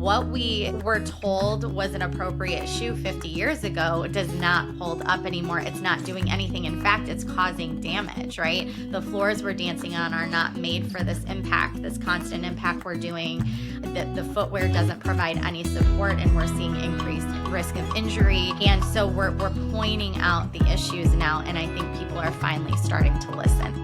what we were told was an appropriate shoe 50 years ago does not hold up anymore. It's not doing anything. In fact, it's causing damage, right? The floors we're dancing on are not made for this impact, this constant impact we're doing. The footwear doesn't provide any support, and we're seeing increased risk of injury. And so we're pointing out the issues now, and I think people are finally starting to listen.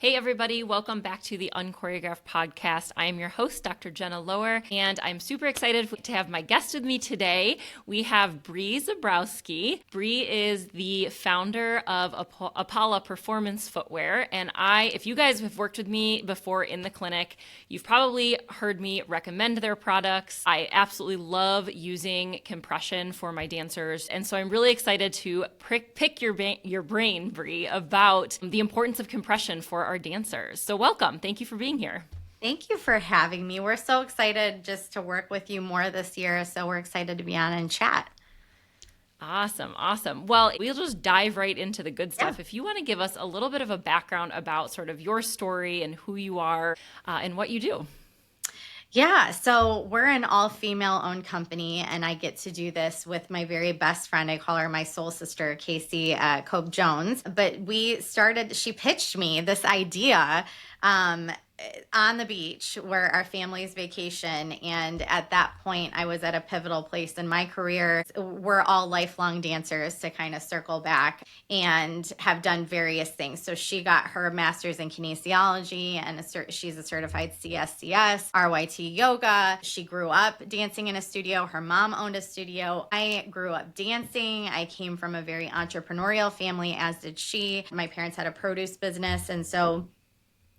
Hey everybody, welcome back to the Unchoreographed podcast. I am your host, Dr. Jenna Lower, and I'm super excited to have my guest with me today. We have Bri Zborowski. Bri is the founder of Apolla Performance Footwear, and if you guys have worked with me before in the clinic, you've probably heard me recommend their products. I absolutely love using compression for my dancers, and so I'm really excited to pick your brain, Bri, about the importance of compression for our dancers. So welcome. Thank you for being here. Thank you for having me. We're so excited just to work with you more this year. So we're excited to be on and chat. Awesome. Well, we'll just dive right into the good stuff. Yeah. If you want to give us a little bit of a background about sort of your story and who you are and what you do. Yeah, so we're an all-female owned company, and I get to do this with my very best friend. I call her my soul sister, Casey Cope Jones. But she pitched me this idea on the beach where our families vacation. And at that point, I was at a pivotal place in my career. We're all lifelong dancers, to kind of circle back, and have done various things. So she got her master's in kinesiology, and she's a certified CSCS, RYT yoga. She grew up dancing in a studio. Her mom owned a studio. I grew up dancing. I came from a very entrepreneurial family, as did she. My parents had a produce business. And so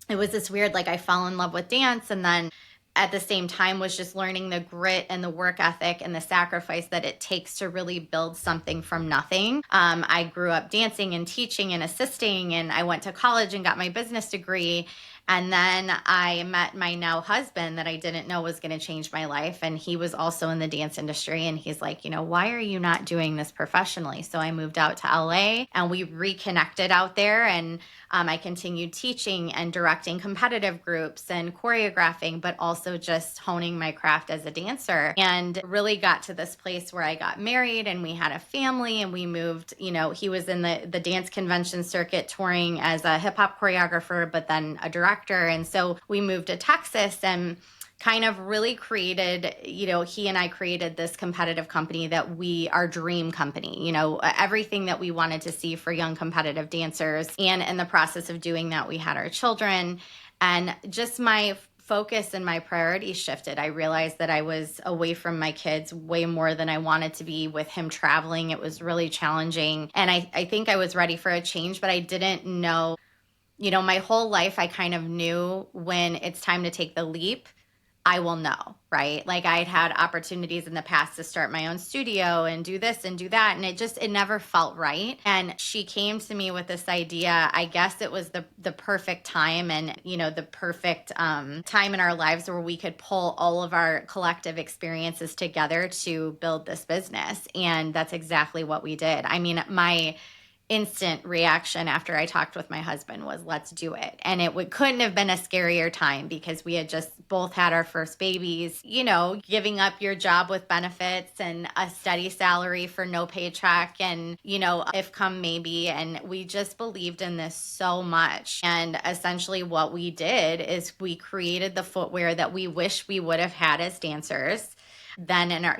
it was this weird, I fell in love with dance, and then at the same time was just learning the grit and the work ethic and the sacrifice that it takes to really build something from nothing. I grew up dancing and teaching and assisting, and I went to college and got my business degree. And then I met my now husband that I didn't know was going to change my life. And he was also in the dance industry. And he's like, why are you not doing this professionally? So I moved out to LA, and we reconnected out there. And I continued teaching and directing competitive groups and choreographing, but also just honing my craft as a dancer, and really got to this place where I got married and we had a family, and we moved. He was in the dance convention circuit touring as a hip hop choreographer, but then a director. And so we moved to Texas and kind of really created, he and I created this competitive company that our dream company, everything that we wanted to see for young competitive dancers. And in the process of doing that, we had our children, and just my focus and my priorities shifted. I realized that I was away from my kids way more than I wanted to be. With him traveling, it was really challenging. And I think I was ready for a change, but I didn't know. My whole life, I kind of knew when it's time to take the leap, I will know, right? I'd had opportunities in the past to start my own studio and do this and do that. And it never felt right. And she came to me with this idea. I guess it was the perfect time, and, the perfect time in our lives where we could pull all of our collective experiences together to build this business. And that's exactly what we did. I mean, my instant reaction after I talked with my husband was, let's do it. And couldn't have been a scarier time, because we had just both had our first babies, giving up your job with benefits and a steady salary for no paycheck, and, if come maybe. And we just believed in this so much. And essentially what we did is we created the footwear that we wish we would have had as dancers then in our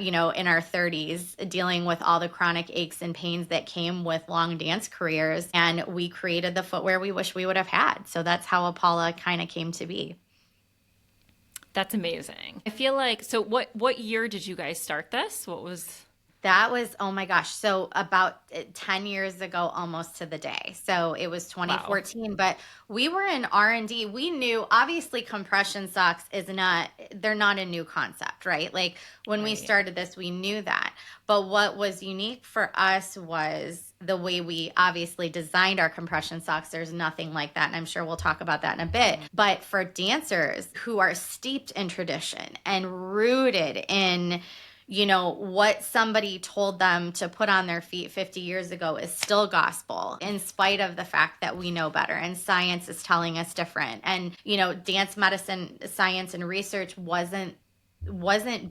30s, dealing with all the chronic aches and pains that came with long dance careers. And we created the footwear we wish we would have had. So that's how Apolla kind of came to be. That's amazing. I feel like, so what year did you guys start this? That was, oh my gosh, so about 10 years ago, almost to the day. So it was 2014, wow. But we were in R&D. We knew, obviously, compression socks they're not a new concept, right? When we started this, we knew that. But what was unique for us was the way we obviously designed our compression socks. There's nothing like that, and I'm sure we'll talk about that in a bit. But for dancers who are steeped in tradition and rooted in what somebody told them to put on their feet 50 years ago is still gospel, in spite of the fact that we know better and science is telling us different. And, dance medicine, science and research wasn't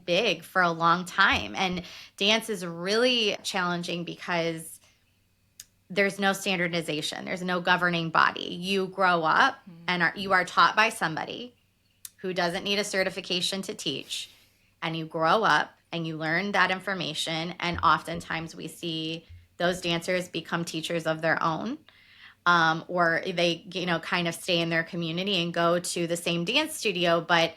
big for a long time. And dance is really challenging because there's no standardization. There's no governing body. You grow up and you are taught by somebody who doesn't need a certification to teach. And you grow up and you learn that information. And oftentimes we see those dancers become teachers of their own. Or they, kind of stay in their community and go to the same dance studio, but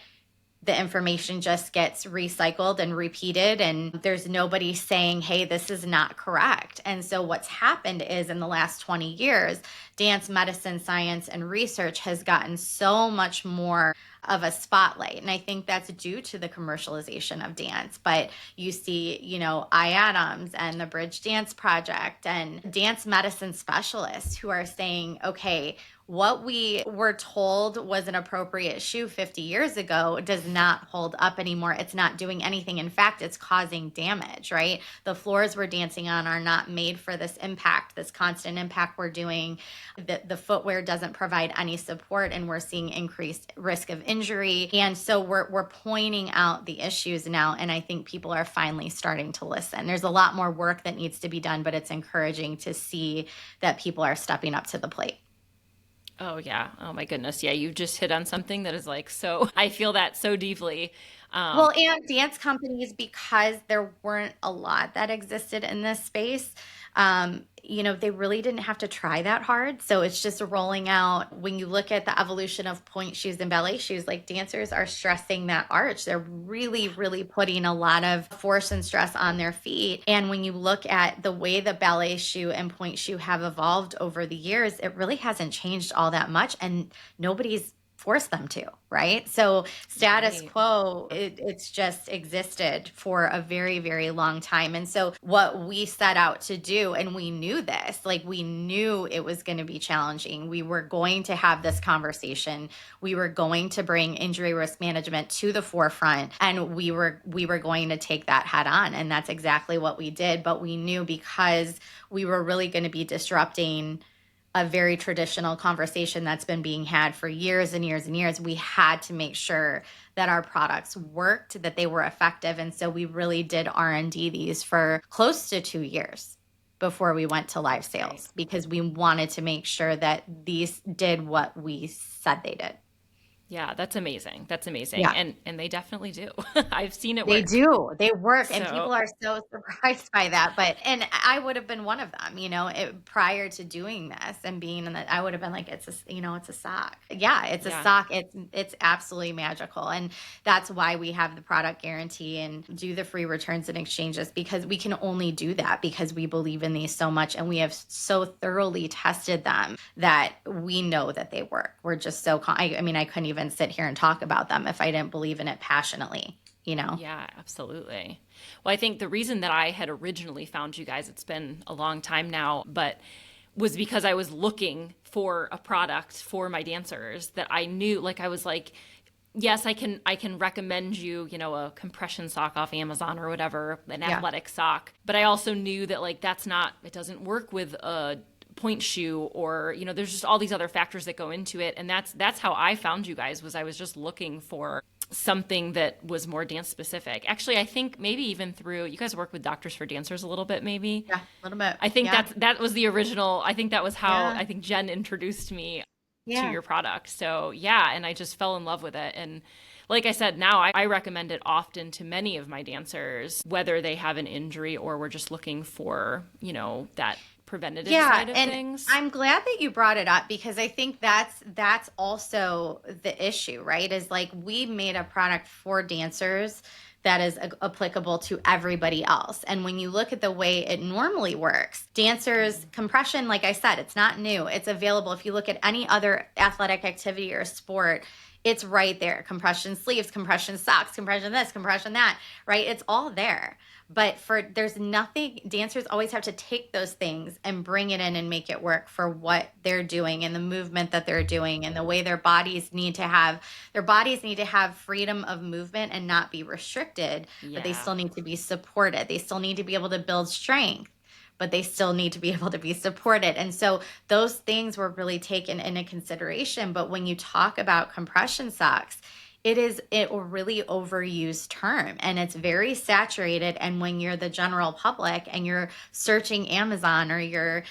the information just gets recycled and repeated, and there's nobody saying, hey, this is not correct. And so what's happened is, in the last 20 years, dance medicine, science, and research has gotten so much more of a spotlight. And I think that's due to the commercialization of dance. But you see, IADAMS and the Bridge Dance Project and dance medicine specialists who are saying, okay, what we were told was an appropriate shoe 50 years ago does not hold up anymore. It's not doing anything. In fact, it's causing damage, right? The floors we're dancing on are not made for this impact, this constant impact we're doing. The footwear doesn't provide any support, and we're seeing increased risk of injury. And so we're pointing out the issues now, and I think people are finally starting to listen. There's a lot more work that needs to be done, but it's encouraging to see that people are stepping up to the plate. Oh, yeah. Oh, my goodness. Yeah, you just hit on something that is like, so I feel that so deeply. Well, and dance companies, because there weren't a lot that existed in this space, they really didn't have to try that hard. So it's just rolling out. When you look at the evolution of point shoes and ballet shoes, like, dancers are stressing that arch. They're really, really putting a lot of force and stress on their feet. And when you look at the way the ballet shoe and point shoe have evolved over the years, it really hasn't changed all that much. And nobody's force them to, right? So status Right. quo, it's just existed for a very, very long time. And so what we set out to do, and we knew this, like, we knew it was going to be challenging. We were going to have this conversation. We were going to bring injury risk management to the forefront, and we were going to take that head on. And that's exactly what we did. But we knew, because we were really going to be disrupting a very traditional conversation that's been being had for years and years and years, we had to make sure that our products worked, that they were effective. And so we really did R&D these for close to 2 years before we went to live sales, Right. because we wanted to make sure that these did what we said they did. Yeah, that's amazing. That's amazing. Yeah. And they definitely do. I've seen it They work. do. They work, and So, people are so surprised by that. And I would have been one of them, prior to doing this and being in that, I would have been like, it's a sock. Yeah, it's a yeah. sock. It's absolutely magical. And that's why we have the product guarantee and do the free returns and exchanges, because we can only do that because we believe in these so much, and we have so thoroughly tested them that we know that they work. We're just so, I couldn't even sit here and talk about them if I didn't believe in it passionately. Yeah, absolutely. Well, I think the reason that I had originally found you guys, it's been a long time now, but was because I was looking for a product for my dancers that I knew, like, I was like, yes, I can recommend you, a compression sock off Amazon or whatever, an Yeah. athletic sock. But I also knew that, like, it doesn't work with a point shoe, or, there's just all these other factors that go into it. And that's how I found you guys, was I was just looking for something that was more dance specific. Actually, I think maybe even through, you guys work with Doctors for Dancers a little bit, maybe. Yeah, a little bit. I think Yeah. that was the original. I think that was how Yeah. I think Jen introduced me to Yeah. your product. So yeah, and I just fell in love with it. And like I said, now I recommend it often to many of my dancers, whether they have an injury or we're just looking for, that preventative side of And things. I'm glad that you brought it up, because I think that's also the issue, right? Is, like, we made a product for dancers that is applicable to everybody else. And when you look at the way it normally works, dancers, compression, like I said, it's not new. It's available. If you look at any other athletic activity or sport, It's right there. Compression sleeves, compression socks, compression this, compression that, right? It's all there. But there's nothing, dancers always have to take those things and bring it in and make it work for what they're doing and the movement that they're doing and the way their bodies need to have freedom of movement and not be restricted, but they Yeah. still need to be supported. They still need to be able to build strength, but they still need to be able to be supported. And so those things were really taken into consideration. But when you talk about compression socks, it is a really overused term and it's very saturated. And when you're the general public and you're searching Amazon or you're,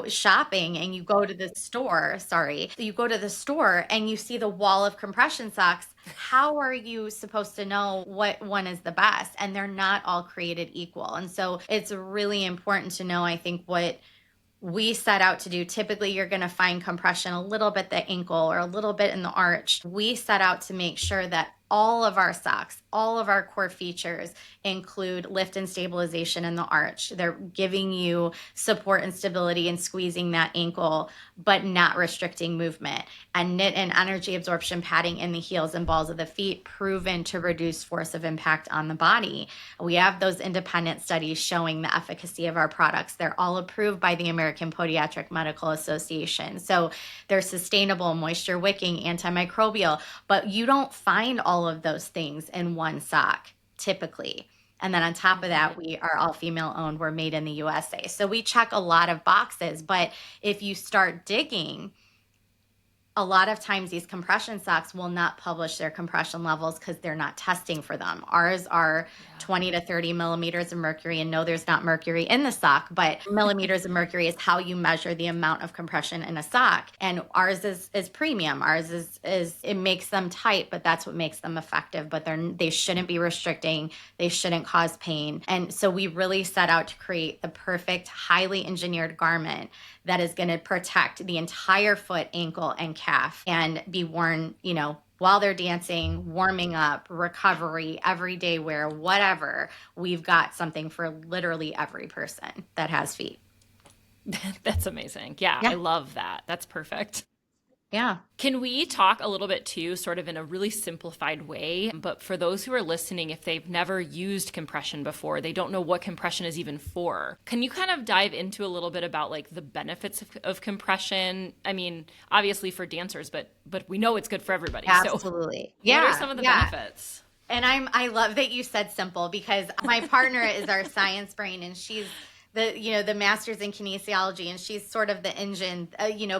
shopping and you go to the store, you go to the store and you see the wall of compression socks, how are you supposed to know what one is the best? And they're not all created equal. And so it's really important to know, I think, what we set out to do. Typically, you're going to find compression a little bit the ankle or a little bit in the arch. We set out to make sure that all of our socks, all of our core features include lift and stabilization in the arch. They're giving you support and stability and squeezing that ankle, but not restricting movement. And knit and energy absorption padding in the heels and balls of the feet, proven to reduce force of impact on the body. We have those independent studies showing the efficacy of our products. They're all approved by the American Podiatric Medical Association. So they're sustainable, moisture wicking, antimicrobial, but you don't find all of those things in one sock typically. And then on top of that, we are all female owned. We're made in the USA. So we check a lot of boxes. But if you start digging, a lot of times these compression socks will not publish their compression levels because they're not testing for them. Ours are 20 to 30 millimeters of mercury, and no, there's not mercury in the sock, but millimeters of mercury is how you measure the amount of compression in a sock. And ours is premium. Ours is it makes them tight, but that's what makes them effective. But they shouldn't be restricting. They shouldn't cause pain. And so we really set out to create the perfect, highly engineered garment that is going to protect the entire foot, ankle, and calf and be worn, while they're dancing, warming up, recovery, everyday wear, whatever. We've got something for literally every person that has feet. That's amazing. Yeah, I love that. That's perfect. Yeah. Can we talk a little bit too, sort of in a really simplified way? But for those who are listening, if they've never used compression before, they don't know what compression is even for. Can you kind of dive into a little bit about like the benefits of compression? I mean, obviously for dancers, but we know it's good for everybody. Absolutely. So what are some of the benefits? And I love that you said simple, because my partner is our science brain, and she's the master's in kinesiology, and she's sort of the engine,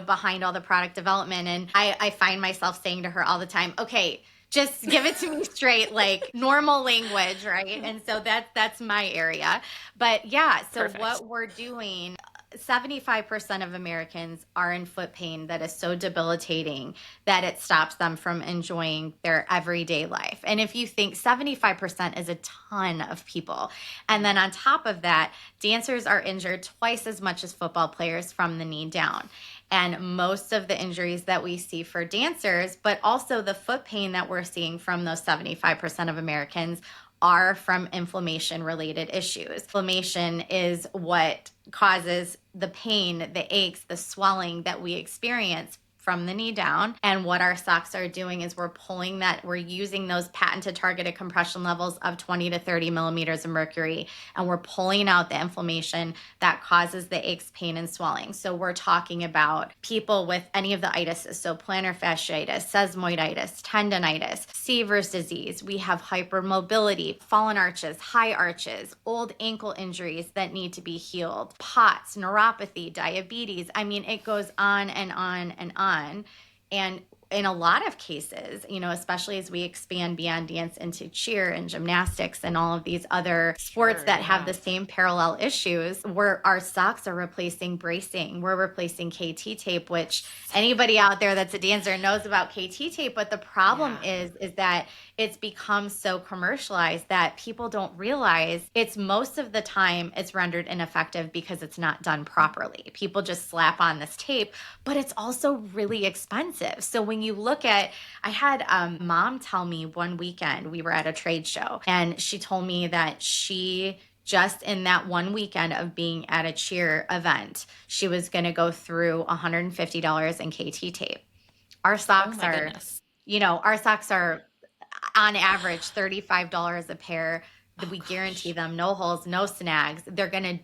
behind all the product development. And I find myself saying to her all the time, okay, just give it to me straight, like normal language, right? And so that's my area. But yeah, so Perfect. what we're doing, 75% of Americans are in foot pain that is so debilitating that it stops them from enjoying their everyday life. And if you think 75% is a ton of people. And then on top of that, dancers are injured twice as much as football players from the knee down. And most of the injuries that we see for dancers, but also the foot pain that we're seeing from those 75% of Americans, are from inflammation related issues. Inflammation is what causes the pain, the aches, the swelling that we experience from the knee down. And what our socks are doing is we're using those patented targeted compression levels of 20 to 30 millimeters of mercury, and we're pulling out the inflammation that causes the aches, pain, and swelling. So we're talking about people with any of the itises, so plantar fasciitis, sesamoiditis, tendonitis, Seaver's disease. We have hypermobility, fallen arches, high arches, old ankle injuries that need to be healed, POTS, neuropathy, diabetes. I mean, it goes on and on and on. And in a lot of cases, especially as we expand beyond dance into cheer and gymnastics and all of these other sports that have the same parallel issues, where our socks are replacing bracing. We're replacing KT tape, which anybody out there that's a dancer knows about KT tape. But the problem is that it's become so commercialized that people don't realize it's most of the time it's rendered ineffective because it's not done properly. People just slap on this tape, but it's also really expensive. So when you look at, I had mom tell me one weekend, we were at a trade show, and she told me that she just in that one weekend of being at a cheer event, she was going to go through $150 in KT tape. Our socks are goodness. Our socks are on average $35 a pair. That Oh we guarantee gosh. them no holes, no snags. They're going to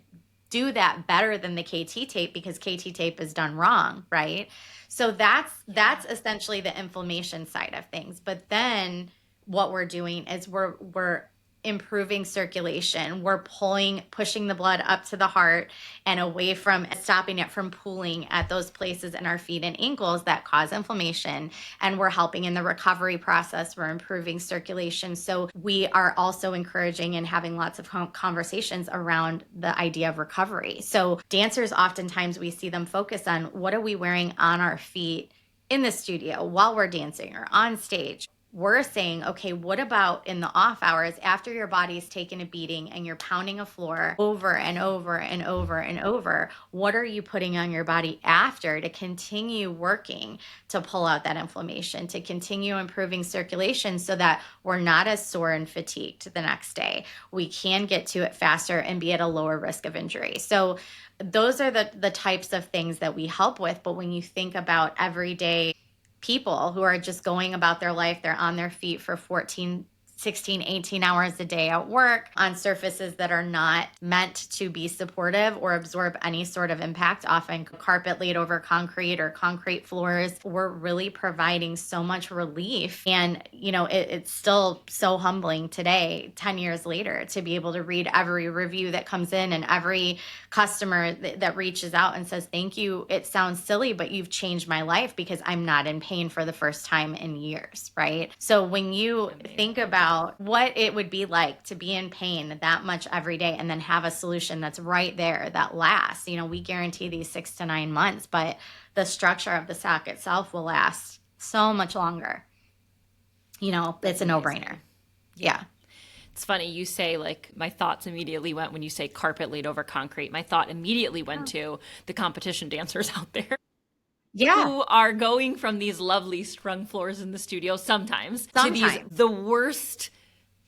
do that better than the KT tape because KT tape is done wrong, right? So that's Yeah. essentially the inflammation side of things. But then what we're doing is we're improving circulation. We're pushing the blood up to the heart and away from stopping it from pooling at those places in our feet and ankles that cause inflammation. And we're helping in the recovery process. We're improving circulation. So we are also encouraging and having lots of conversations around the idea of recovery. So dancers, oftentimes we see them focus on what are we wearing on our feet in the studio while we're dancing or on stage. We're saying, okay, what about in the off hours after your body's taken a beating and you're pounding a floor over and over and over and over? What are you putting on your body after to continue working to pull out that inflammation, to continue improving circulation so that we're not as sore and fatigued the next day? We can get to it faster and be at a lower risk of injury. So those are the types of things that we help with. But when you think about everyday people who are just going about their life, they're on their feet for 14, 16, 18 hours a day at work on surfaces that are not meant to be supportive or absorb any sort of impact, often carpet laid over concrete or concrete floors. We're really providing so much relief. And, it's still so humbling today, 10 years later, to be able to read every review that comes in and every customer that reaches out and says, thank you. It sounds silly, but you've changed my life because I'm not in pain for the first time in years, right? So when you think Amazing. about what it would be like to be in pain that much every day and then have a solution that's right there that lasts, we guarantee these 6 to 9 months, but the structure of the sock itself will last so much longer. It's That's a no-brainer. amazing. Yeah. Yeah. It's funny you say, like, my thoughts immediately went when you say carpet laid over concrete. My thought immediately went to the competition dancers out there Yeah. who are going from these lovely sprung floors in the studio sometimes to these Sometimes. the worst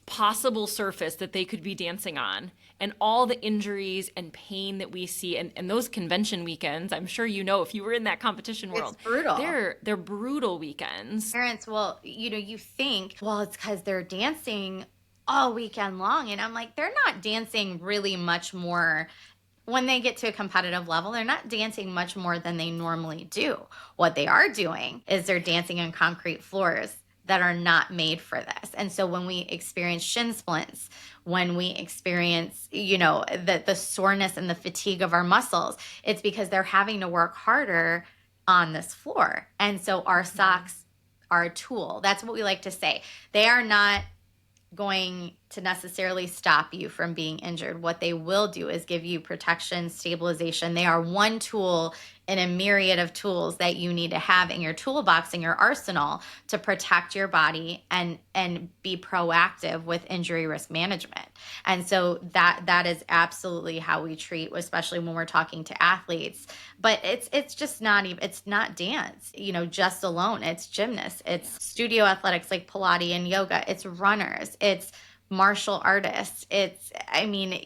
possible surface that they could be dancing on, and all the injuries and pain that we see, and those convention weekends, I'm sure if you were in that competition It's world, brutal. they're brutal weekends. Parents will, you think, well, it's because they're dancing all weekend long. And I'm like, they're not dancing really much more when they get to a competitive level. They're not dancing much more than they normally do. What they are doing is they're dancing on concrete floors that are not made for this. And so when we experience shin splints, when we experience, the soreness and the fatigue of our muscles, it's because they're having to work harder on this floor. And so our socks are a tool. That's what we like to say. They are not going to necessarily stop you from being injured. What they will do is give you protection, stabilization. They are one tool in a myriad of tools that you need to have in your toolbox, in your arsenal, to protect your body and be proactive with injury risk management. And so that is absolutely how we treat, especially when we're talking to athletes. But it's just not even, it's not dance, just alone. It's gymnasts, it's studio athletics like Pilates and yoga, it's runners, it's martial artists,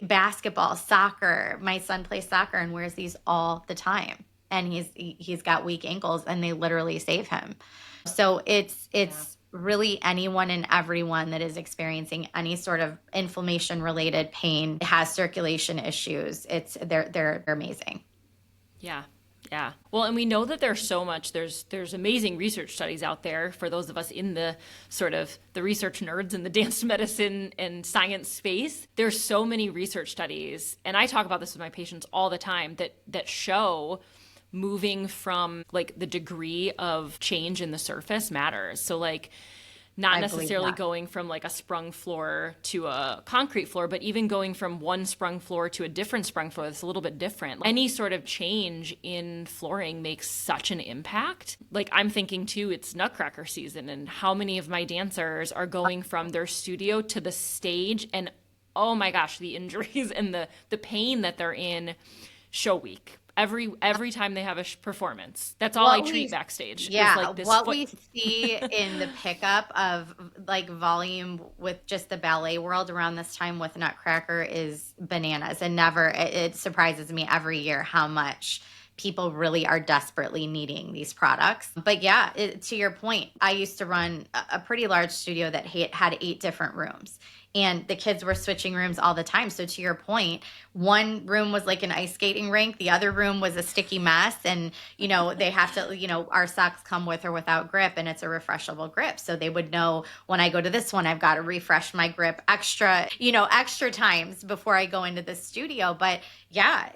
basketball, soccer. My son plays soccer and wears these all the time. And he's got weak ankles and they literally save him. So it's really anyone and everyone that is experiencing any sort of inflammation related pain, has circulation issues. They're amazing. Yeah. Yeah. Well, and we know that there's amazing research studies out there for those of us in the sort of the research nerds in the dance medicine and science space. There's so many research studies, and I talk about this with my patients all the time, that show moving from, like, the degree of change in the surface matters. So, like, not I believe necessarily that. going from, like, a sprung floor to a concrete floor, but even going from one sprung floor to a different sprung floor that's a little bit different. Any sort of change in flooring makes such an impact. Like, I'm thinking too, it's Nutcracker season, and how many of my dancers are going from their studio to the stage, and oh my gosh, the injuries and the pain that they're in show week. Every time they have a performance, that's all I What treat we backstage is, Yeah, like, this what foot. we see in the pickup of like volume with just the ballet world around this time with Nutcracker is bananas, and it surprises me every year how much people really are desperately needing these products. But yeah, to your point, I used to run a pretty large studio that had 8 different rooms. And the kids were switching rooms all the time. So to your point, one room was like an ice skating rink. The other room was a sticky mess. And, they have to, our socks come with or without grip, and it's a refreshable grip. So they would know when I go to this one, I've got to refresh my grip extra times before I go into the studio. But yeah,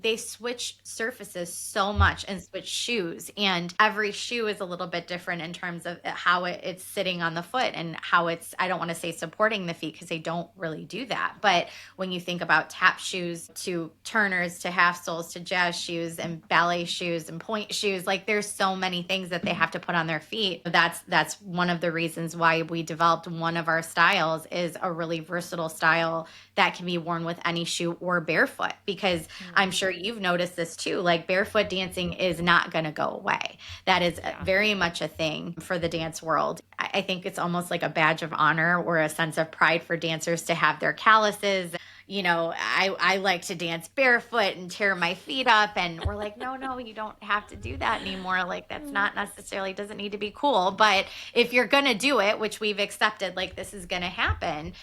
they switch surfaces so much and switch shoes. And every shoe is a little bit different in terms of how it's sitting on the foot and how I don't want to say supporting the feet because they don't really do that. But when you think about tap shoes to turners to half soles to jazz shoes and ballet shoes and point shoes, like there's so many things that they have to put on their feet. That's one of the reasons why we developed one of our styles is a really versatile style that can be worn with any shoe or barefoot, because I'm sure you've noticed this too. Like barefoot dancing is not going to go away. That is very much a thing for the dance world. I think it's almost like a badge of honor or a sense of pride for dancers to have their calluses. I like to dance barefoot and tear my feet up. And we're like, no, you don't have to do that anymore. Like that's not necessarily, doesn't need to be cool. But if you're going to do it, which we've accepted, like this is going to happen,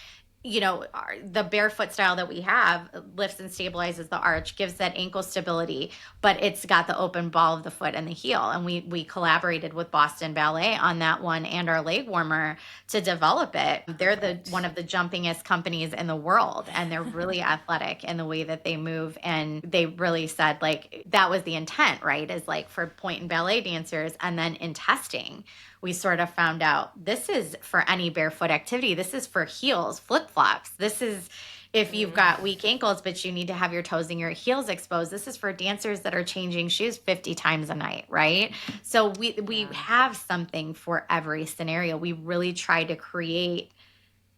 the barefoot style that we have lifts and stabilizes the arch, gives that ankle stability, but it's got the open ball of the foot and the heel. And we collaborated with Boston Ballet on that one and our leg warmer to develop it. They're one of the jumpingest companies in the world, and they're really athletic in the way that they move. And they really said like that was the intent, right? Is like for point and ballet dancers. And then in testing, we sort of found out this is for any barefoot activity. This is for heels, flip-flops. This is if you've got weak ankles, but you need to have your toes and your heels exposed. This is for dancers that are changing shoes 50 times a night, right? So we have something for every scenario. We really try to create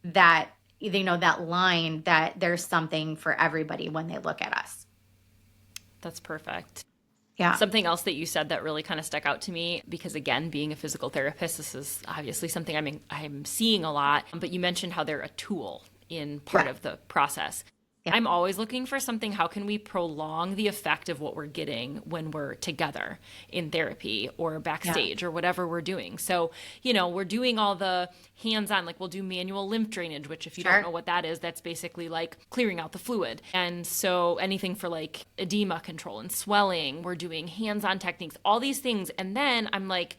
that, that line that there's something for everybody when they look at us. That's perfect. Yeah. Something else that you said that really kind of stuck out to me, because again, being a physical therapist, this is obviously something I'm seeing a lot, but you mentioned how they're a tool in part of the process. Yeah. I'm always looking for something, how can we prolong the effect of what we're getting when we're together in therapy or backstage or whatever we're doing. So, we're doing all the hands-on, like we'll do manual lymph drainage, which if you don't know what that is, that's basically like clearing out the fluid. And so anything for like edema control and swelling, we're doing hands-on techniques, all these things. And then I'm like,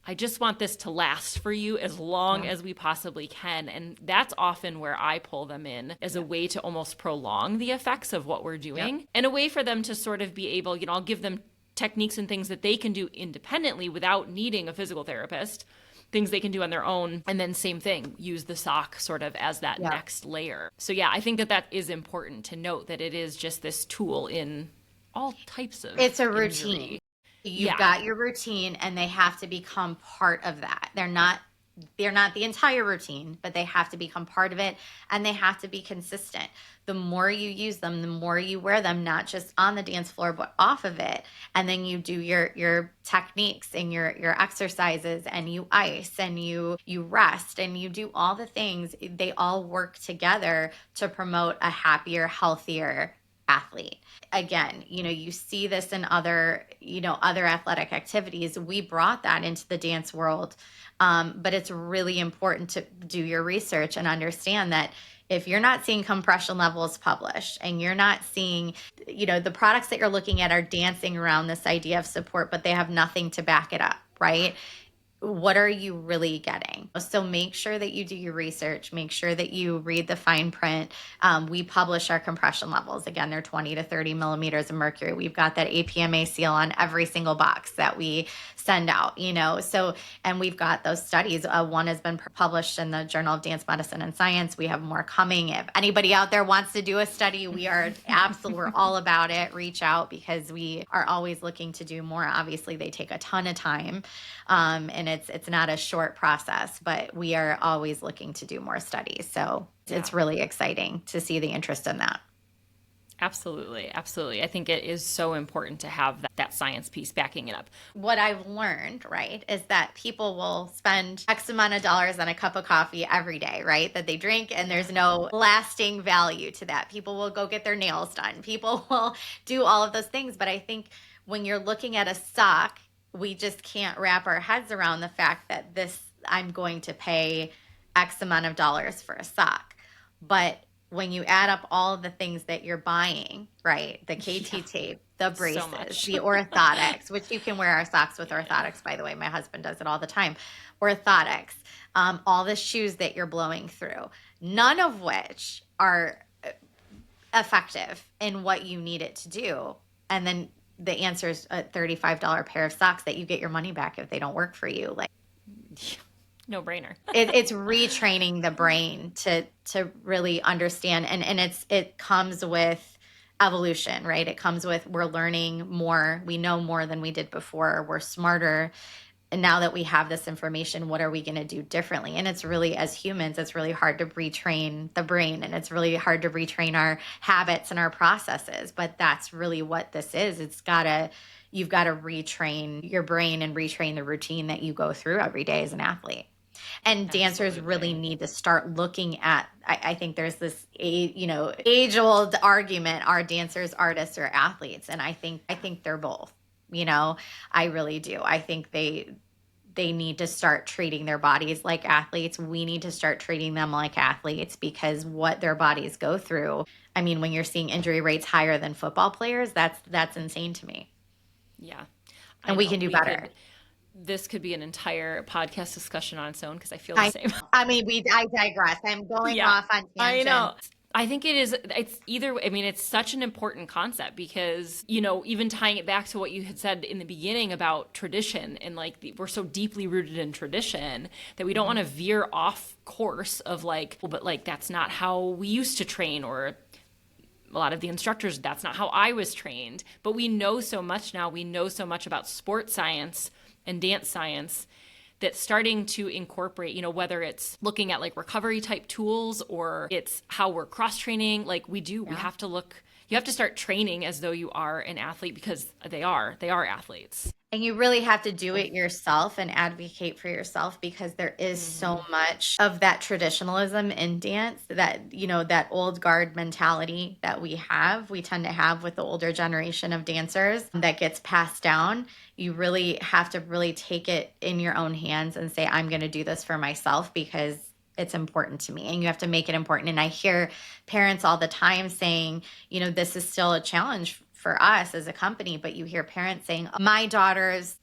I just want this to last for you as long as we possibly can. And that's often where I pull them in as a way to almost prolong the effects of what we're doing and a way for them to sort of be able, I'll give them techniques and things that they can do independently without needing a physical therapist, things they can do on their own. And then same thing, use the sock sort of as that next layer. So I think that is important to note, that it is just this tool in all types of It's a routine. injury. You've got your routine, and they have to become part of that. They're not the entire routine, but they have to become part of it, and they have to be consistent. The more you use them, the more you wear them, not just on the dance floor, but off of it. And then you do your techniques and your exercises, and you ice and you rest and you do all the things. They all work together to promote a happier, healthier athlete. Again, you see this in other athletic activities. We brought that into the dance world. But it's really important to do your research and understand that if you're not seeing compression levels published and you're not seeing, the products that you're looking at are dancing around this idea of support, but they have nothing to back it up, right? What are you really getting? So make sure that you do your research. Make sure that you read the fine print. We publish our compression levels. Again, they're 20 to 30 millimeters of mercury. We've got that APMA seal on every single box that we send out, So, and we've got those studies. One has been published in the Journal of Dance Medicine and Science. We have more coming. If anybody out there wants to do a study, we're all about it. Reach out, because we are always looking to do more. Obviously, they take a ton of time. And it's not a short process, but we are always looking to do more studies. So it's really exciting to see the interest in that. Absolutely. Absolutely. I think it is so important to have that science piece backing it up. What I've learned, right, is that people will spend X amount of dollars on a cup of coffee every day, right, that they drink, and there's no lasting value to that. People will go get their nails done. People will do all of those things. But I think when you're looking at a sock, we just can't wrap our heads around the fact that I'm going to pay X amount of dollars for a sock. But when you add up all of the things that you're buying, right? The Yeah, KT tape, the so braces, much. the orthotics, which you can wear our socks with Yeah. orthotics, by the way. My husband does it all the time. Orthotics, all the shoes that you're blowing through, none of which are effective in what you need it to do. And then the answer is a $35 pair of socks that you get your money back if they don't work for you. Like, No brainer. it's retraining the brain to really understand, and it comes with evolution, right? It comes with, we're learning more, we know more than we did before, we're smarter. And now that we have this information, what are we going to do differently? And it's really, as humans, it's really hard to retrain the brain, and it's really hard to retrain our habits and our processes. But that's really what this is. You've got to retrain your brain and retrain the routine that you go through every day as an athlete. And dancers really Absolutely. need to start looking at, I think there's this, age old argument, are dancers artists or athletes? And I think they're both. I really do. I think they need to start treating their bodies like athletes. We need to start treating them like athletes, because what their bodies go through. I mean, when you're seeing injury rates higher than football players, that's insane to me. Yeah. I And we know. can do better. This could be an entire podcast discussion on its own because I feel the I same. I mean, I digress. I'm going Yeah, off on I tangents. know. I think it's either, I mean, it's such an important concept because, even tying it back to what you had said in the beginning about tradition and like we're so deeply rooted in tradition that we don't want to veer off course of like, well, but like that's not how we used to train, or a lot of the instructors, that's not how I was trained. But we know so much now. We know so much about sports science and dance science that's starting to incorporate, whether it's looking at like recovery type tools or it's how we're cross training. Like we Yeah. have to look, you have to start training as though you are an athlete because they are athletes. And you really have to do it yourself and advocate for yourself, because there is so much of that traditionalism in dance, that, that old guard mentality that we tend to have with the older generation of dancers, that gets passed down. You really have to really take it in your own hands and say, I'm going to do this for myself because it's important to me, and you have to make it important. And I hear parents all the time saying, this is still a challenge for us as a company, but you hear parents saying, my daughter's,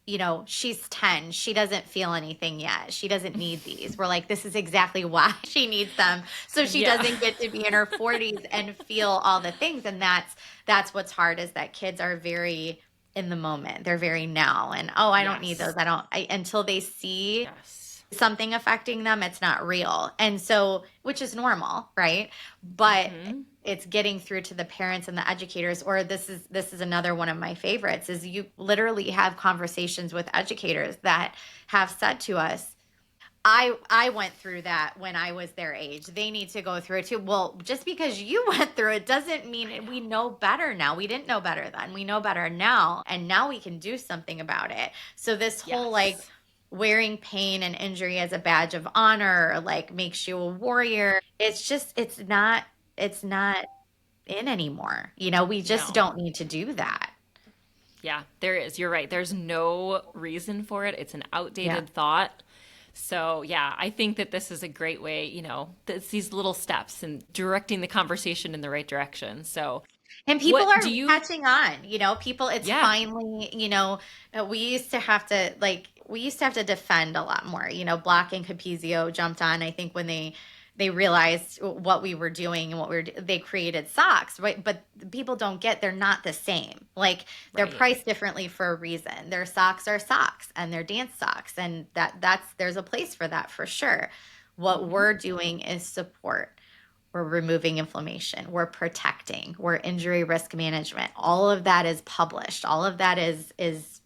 she's 10. She doesn't feel anything yet. She doesn't need these. We're like, this is exactly why she needs them. So she Yeah. doesn't get to be in her 40s and feel all the things. And that's what's hard, is that kids are very in the moment. They're very now. And, oh, I don't need Yes. those. Until they see Yes. something affecting them, it's not real. And so, which is normal, right? But it's getting through to the parents and the educators. Or this is another one of my favorites, is you literally have conversations with educators that have said to us, I went through that when I was their age. They need to go through it too. Well, just because you went through it doesn't mean we know better now. We didn't know better then. We know better now, and now we can do something about it. So this whole like Yes. wearing pain and injury as a badge of honor, like, makes you a warrior. It's not in anymore. We just No. don't need to do that. Yeah, there is. You're right. There's no reason for it. It's an Yeah. outdated thought. So, yeah, I think that this is a great way, it's these little steps and directing the conversation in the right direction. So, And people what do are you, catching on, people, it's yeah, finally, we used to have to defend a lot more. Block and Capizio jumped on, I think, when they realized what we were doing and they created socks, right? But people don't get, they're not the same. Like, they're right. priced differently for a reason. Their socks are socks, and they're dance socks, and there's a place for that for sure. What we're doing is support. We're removing inflammation. We're protecting. We're injury risk management. All of that is published. All of that is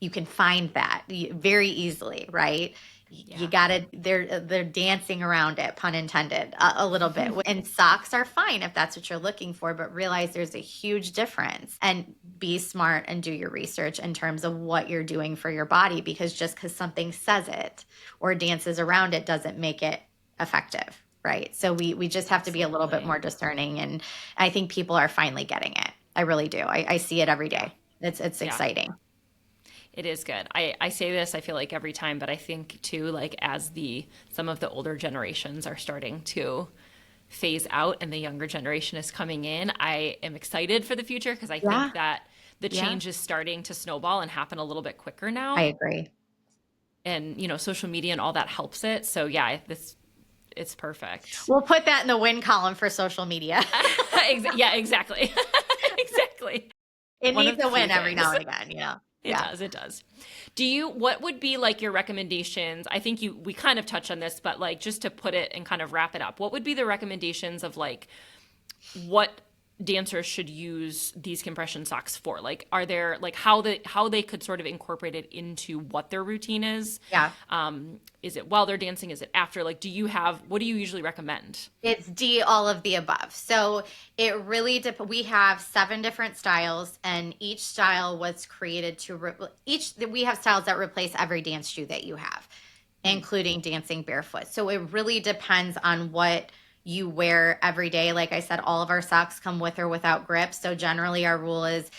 you can find that very easily, right? You Yeah. gotta, they're dancing around it, pun intended, a little bit. And socks are fine if that's what you're looking for, but realize there's a huge difference, and be smart and do your research in terms of what you're doing for your body, because just because something says it or dances around it doesn't make it effective. Right. So we just have to be a little bit Absolutely. more discerning. And I think people are finally getting it. I really do. I see it every Yeah. day. It's Yeah. exciting. It is good. I say this, I feel like every time, but I think too, like as some of the older generations are starting to phase out and the younger generation is coming in, I am excited for the future because I Yeah. think that the Yeah. change is starting to snowball and happen a little bit quicker I now. agree. And, social media and all that helps it. So yeah, it's perfect. We'll put that in the win column for social media. Yeah, exactly. Exactly. It One needs of the a few win every now things. and again, you know. It Yeah. does. It does. What would be like your recommendations? I think we kind of touched on this, but like just to put it and kind of wrap it up, what would be the recommendations of like what dancers should use these compression socks for? Like, are there like how they could sort of incorporate it into what their routine is? Yeah. Is it while they're dancing? Is it after? Like, what do you usually recommend? It's D, all of the above. So it really we have 7 different styles, and each style was created to we have styles that replace every dance shoe that you have, including dancing barefoot. So it really depends on what you wear every day. Like I said, all of our socks come with or without grip. So generally our rule is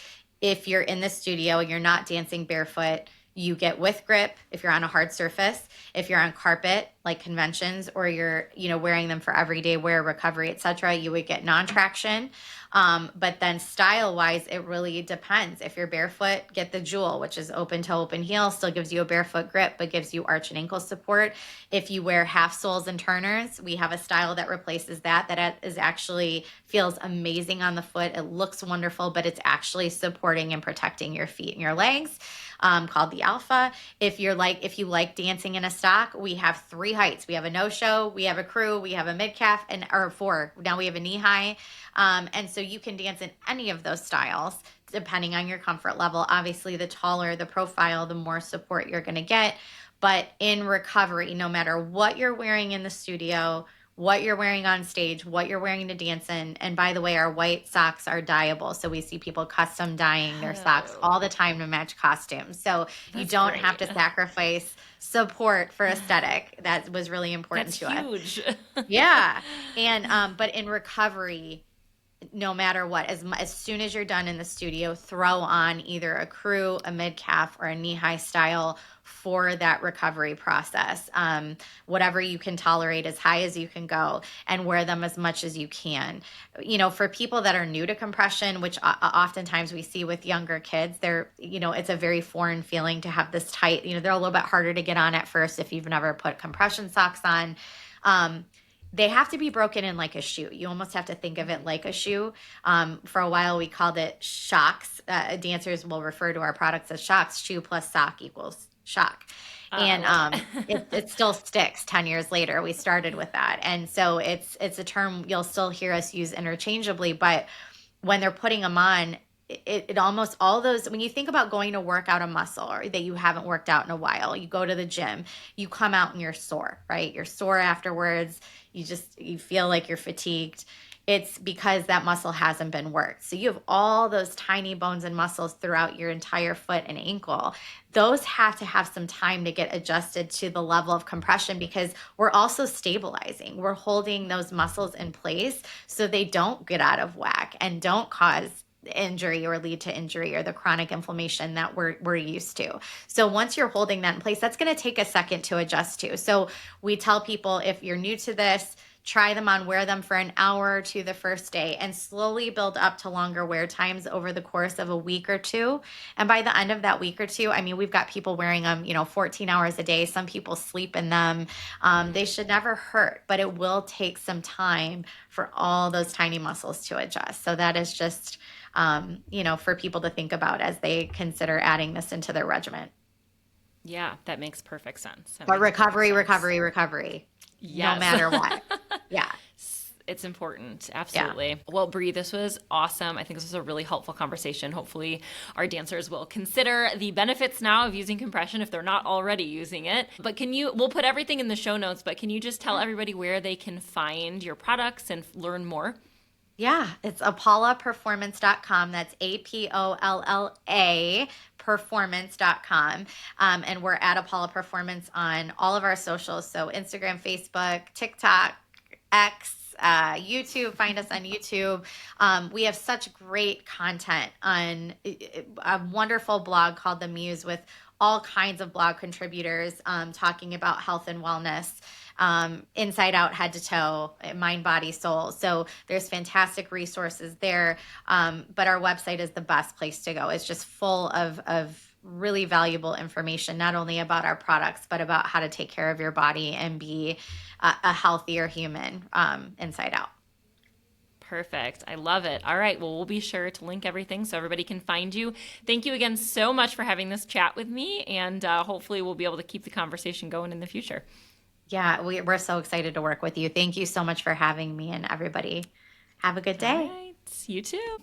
if you're in the studio and you're not dancing barefoot, you get with grip if you're on a hard surface. If you're on carpet, like conventions, or you're, wearing them for everyday wear, recovery, etc., you would get non-traction. But then style wise, it really depends. If you're barefoot, get the Jewel, which is open toe, open heel, still gives you a barefoot grip, but gives you arch and ankle support. If you wear half soles and turners, we have a style that replaces that. That is actually feels amazing on the foot. It looks wonderful, but it's actually supporting and protecting your feet and your legs. Called the Alpha. If you like dancing in a stock, we have 3 heights. We have a no-show, we have a crew, we have a mid-calf, and or 4. Now we have a knee-high. And so you can dance in any of those styles depending on your comfort level. Obviously, the taller the profile, the more support you're going to get. But in recovery, no matter what you're wearing in the studio, what you're wearing on stage, what you're wearing to dance in. And by the way, our white socks are dyeable. So we see people custom dyeing their socks Oh, all the time to match costumes. So you that's don't have great. to sacrifice support for aesthetic. That was really important That's to us. huge. Yeah. And but in recovery, no matter what, as soon as you're done in the studio, throw on either a crew, a mid calf, or a knee high style for that recovery process. Whatever you can tolerate, as high as you can go, and wear them as much as you can. For people that are new to compression, which oftentimes we see with younger kids, it's a very foreign feeling to have this tight. They're a little bit harder to get on at first if you've never put compression socks on. They have to be broken in like a shoe. You almost have to think of it like a shoe. For a while, we called it shocks. Dancers will refer to our products as shocks. Shoe plus sock equals shock. I And love it. it still sticks 10 years later. We started with that. And so it's a term you'll still hear us use interchangeably, but when they're putting them on, it almost all those, when you think about going to work out a muscle or that you haven't worked out in a while, you go to the gym, you come out and you're sore, right? You're sore afterwards. You feel like you're fatigued. It's because that muscle hasn't been worked. So you have all those tiny bones and muscles throughout your entire foot and ankle. Those have to have some time to get adjusted to the level of compression because we're also stabilizing. We're holding those muscles in place so they don't get out of whack and don't cause injury or lead to injury or the chronic inflammation that we're used to. So once you're holding that in place, that's going to take a second to adjust to. So we tell people if you're new to this, try them on, wear them for an hour or two the first day, and slowly build up to longer wear times over the course of a week or two. And by the end of that week or two, I mean, we've got people wearing them, 14 hours a day. Some people sleep in them. They should never hurt, but it will take some time for all those tiny muscles to adjust. So that is just, for people to think about as they consider adding this into their regimen. Yeah, that makes perfect sense. That But makes perfect recovery, sense. recovery, recovery, no Yes. matter what. Yeah. It's important. Yeah. Absolutely. Well, Bri, this was awesome. I think this was a really helpful conversation. Hopefully, our dancers will consider the benefits now of using compression if they're not already using it. But we'll put everything in the show notes, but can you just tell everybody where they can find your products and learn more? Yeah, it's apollaperformance.com. That's APOLLA performance.com. And we're at Apolla Performance on all of our socials. So Instagram, Facebook, TikTok, X, YouTube. Find us on YouTube. We have such great content on a wonderful blog called The Muse with all kinds of blog contributors talking about health and wellness, inside out, head to toe, mind, body, soul. So there's fantastic resources there. But our website is the best place to go. It's just full of really valuable information, not only about our products, but about how to take care of your body and be a healthier human, inside out. Perfect. I love it. All right. Well, we'll be sure to link everything so everybody can find you. Thank you again so much for having this chat with me. And hopefully, we'll be able to keep the conversation going in the future. Yeah, we're so excited to work with you. Thank you so much for having me, and everybody have a good All day. right. You too.